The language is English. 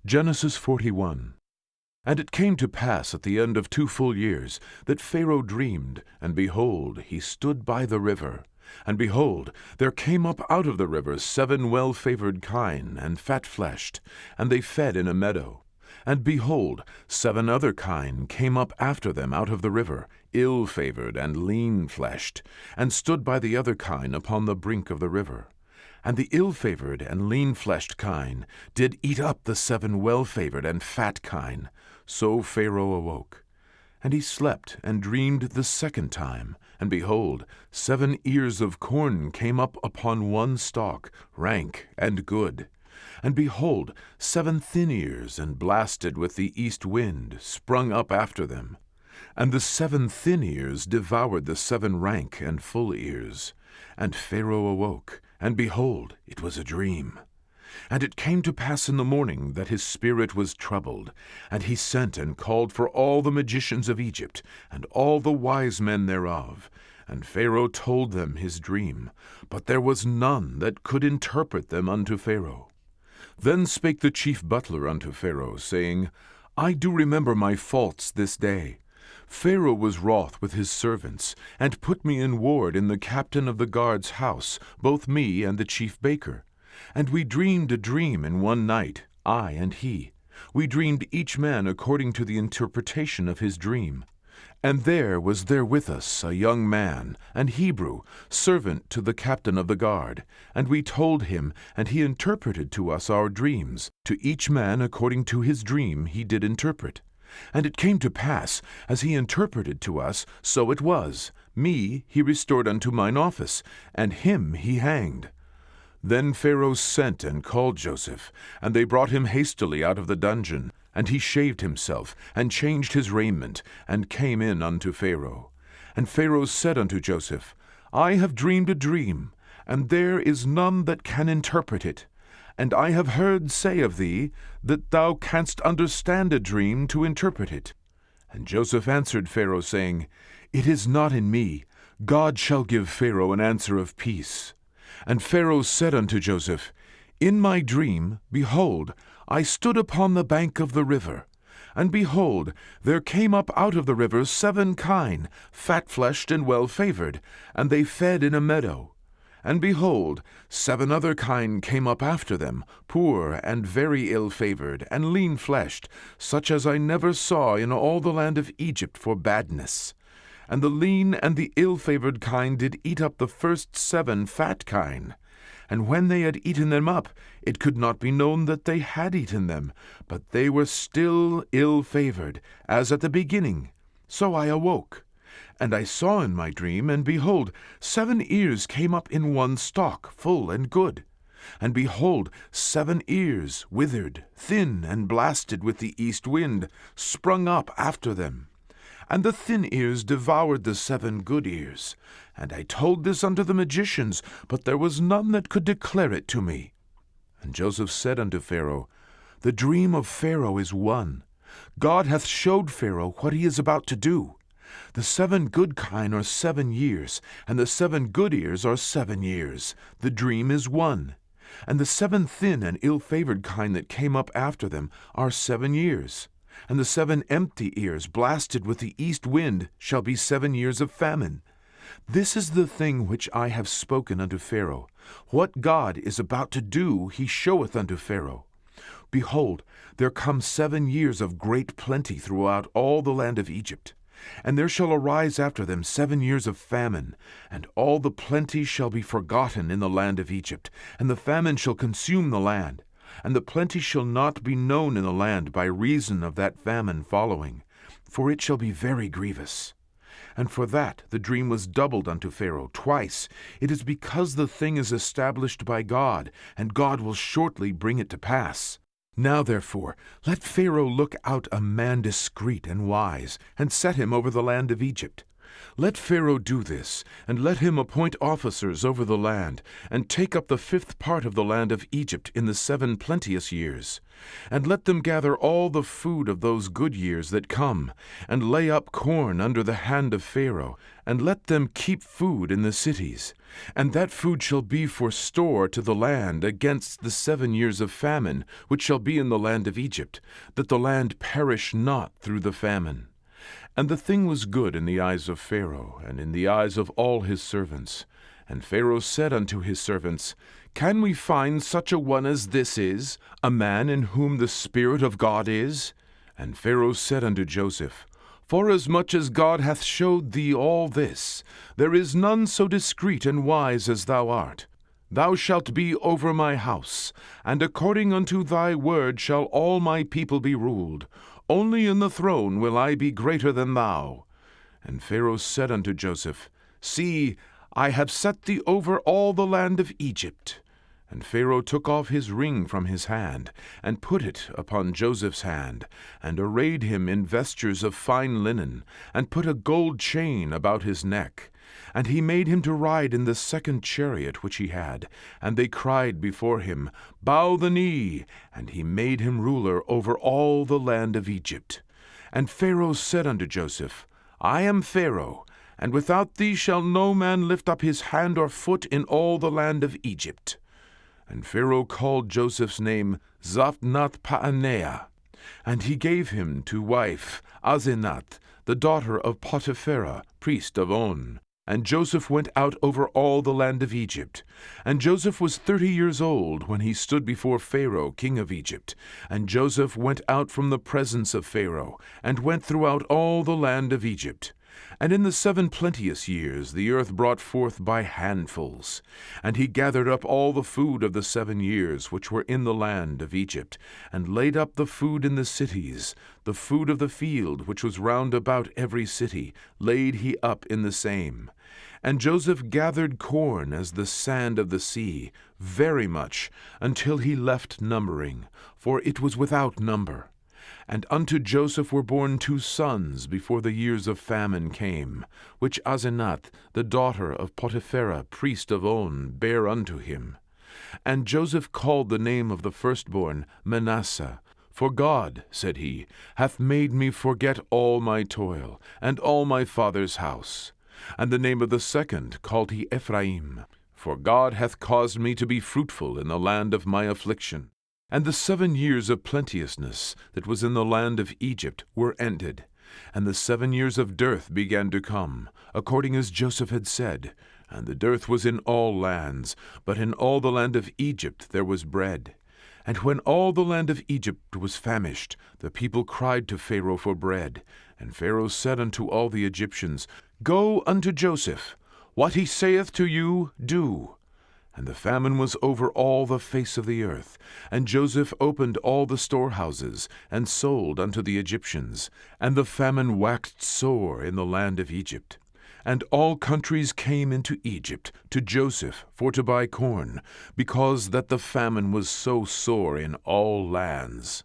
Genesis 41. And it came to pass at the end of 2 full years, that Pharaoh dreamed, and behold, he stood by the river. And behold, there came up out of the river 7 well-favored kine, and fat-fleshed, and they fed in a meadow. And behold, 7 other kine came up after them out of the river, ill-favored and lean-fleshed, and stood by the other kine upon the brink of the river. And the ill-favored and lean-fleshed kine did eat up the 7 well-favored and fat kine. So Pharaoh awoke. And he slept and dreamed the second time. And behold, 7 ears of corn came up upon one stalk, rank and good. And behold, 7 thin ears, and blasted with the east wind, sprung up after them. And the 7 thin ears devoured the 7 rank and full ears. And Pharaoh awoke, and behold, it was a dream. And it came to pass in the morning that his spirit was troubled, and he sent and called for all the magicians of Egypt, and all the wise men thereof. And Pharaoh told them his dream, but there was none that could interpret them unto Pharaoh. Then spake the chief butler unto Pharaoh, saying, I do remember my faults this day. Pharaoh was wroth with his servants, and put me in ward in the captain of the guard's house, both me and the chief baker. And we dreamed a dream in one night, I and he. We dreamed each man according to the interpretation of his dream. And there was there with us a young man, an Hebrew, servant to the captain of the guard. And we told him, and he interpreted to us our dreams. To each man according to his dream he did interpret. And it came to pass, as he interpreted to us, so it was. Me he restored unto mine office, and him he hanged. Then Pharaoh sent and called Joseph, and they brought him hastily out of the dungeon. And he shaved himself, and changed his raiment, and came in unto Pharaoh. And Pharaoh said unto Joseph, I have dreamed a dream, and there is none that can interpret it. And I have heard say of thee, that thou canst understand a dream to interpret it. And Joseph answered Pharaoh, saying, It is not in me. God shall give Pharaoh an answer of peace. And Pharaoh said unto Joseph, In my dream, behold, I stood upon the bank of the river. And behold, there came up out of the river 7 kine, fat-fleshed and well-favored, and they fed in a meadow. And behold, 7 other kine came up after them, poor and very ill-favored, and lean-fleshed, such as I never saw in all the land of Egypt for badness. And the lean and the ill-favored kine did eat up the first 7 fat kine. And when they had eaten them up, it could not be known that they had eaten them, but they were still ill-favored, as at the beginning. So I awoke. And I saw in my dream, and behold, 7 ears came up in one stalk, full and good. And behold, 7 ears, withered, thin, and blasted with the east wind, sprung up after them. And the thin ears devoured the 7 good ears. And I told this unto the magicians, but there was none that could declare it to me. And Joseph said unto Pharaoh, The dream of Pharaoh is one. God hath showed Pharaoh what he is about to do. The 7 good kine are 7 years, and the 7 good ears are 7 years. The dream is one. And the 7 thin and ill-favored kine that came up after them are 7 years. And the 7 empty ears, blasted with the east wind, shall be 7 years of famine. This is the thing which I have spoken unto Pharaoh. What God is about to do he showeth unto Pharaoh. Behold, there come 7 years of great plenty throughout all the land of Egypt. And there shall arise after them 7 years of famine, and all the plenty shall be forgotten in the land of Egypt, and the famine shall consume the land. And the plenty shall not be known in the land by reason of that famine following, for it shall be very grievous. And for that the dream was doubled unto Pharaoh twice. It is because the thing is established by God, and God will shortly bring it to pass. Now therefore let Pharaoh look out a man discreet and wise, and set him over the land of Egypt. Let Pharaoh do this, and let him appoint officers over the land, and take up the 5th part of the land of Egypt in the 7 plenteous years. And let them gather all the food of those good years that come, and lay up corn under the hand of Pharaoh, and let them keep food in the cities. And that food shall be for store to the land against the 7 years of famine, which shall be in the land of Egypt, that the land perish not through the famine. And the thing was good in the eyes of Pharaoh, and in the eyes of all his servants. And Pharaoh said unto his servants, Can we find such a one as this is, a man in whom the Spirit of God is? And Pharaoh said unto Joseph, Forasmuch as God hath showed thee all this, there is none so discreet and wise as thou art. Thou shalt be over my house, and according unto thy word shall all my people be ruled. Only in the throne will I be greater than thou. And Pharaoh said unto Joseph, See, I have set thee over all the land of Egypt. And Pharaoh took off his ring from his hand, and put it upon Joseph's hand, and arrayed him in vestures of fine linen, and put a gold chain about his neck. And he made him to ride in the 2nd chariot which he had. And they cried before him, Bow the knee. And he made him ruler over all the land of Egypt. And Pharaoh said unto Joseph, I am Pharaoh, and without thee shall no man lift up his hand or foot in all the land of Egypt. And Pharaoh called Joseph's name Zaphnath-Paaneah. And he gave him to wife Asenath, the daughter of Potipherah, priest of On. And Joseph went out over all the land of Egypt. And Joseph was 30 years old when he stood before Pharaoh, king of Egypt. And Joseph went out from the presence of Pharaoh, and went throughout all the land of Egypt. And in the 7 plenteous years the earth brought forth by handfuls. And he gathered up all the food of the 7 years which were in the land of Egypt, and laid up the food in the cities. The food of the field which was round about every city laid he up in the same. And Joseph gathered corn as the sand of the sea, very much, until he left numbering, for it was without number. And unto Joseph were born 2 sons before the years of famine came, which Asenath, the daughter of Potipherah, priest of On, bare unto him. And Joseph called the name of the firstborn Manasseh. For God, said he, hath made me forget all my toil, and all my father's house. And the name of the second called he Ephraim. For God hath caused me to be fruitful in the land of my affliction. And the 7 years of plenteousness that was in the land of Egypt were ended. And the 7 years of dearth began to come, according as Joseph had said. And the dearth was in all lands, but in all the land of Egypt there was bread. And when all the land of Egypt was famished, the people cried to Pharaoh for bread. And Pharaoh said unto all the Egyptians, Go unto Joseph. What he saith to you, do. And the famine was over all the face of the earth. And Joseph opened all the storehouses, and sold unto the Egyptians. And the famine waxed sore in the land of Egypt. And all countries came into Egypt to Joseph for to buy corn, because that the famine was so sore in all lands.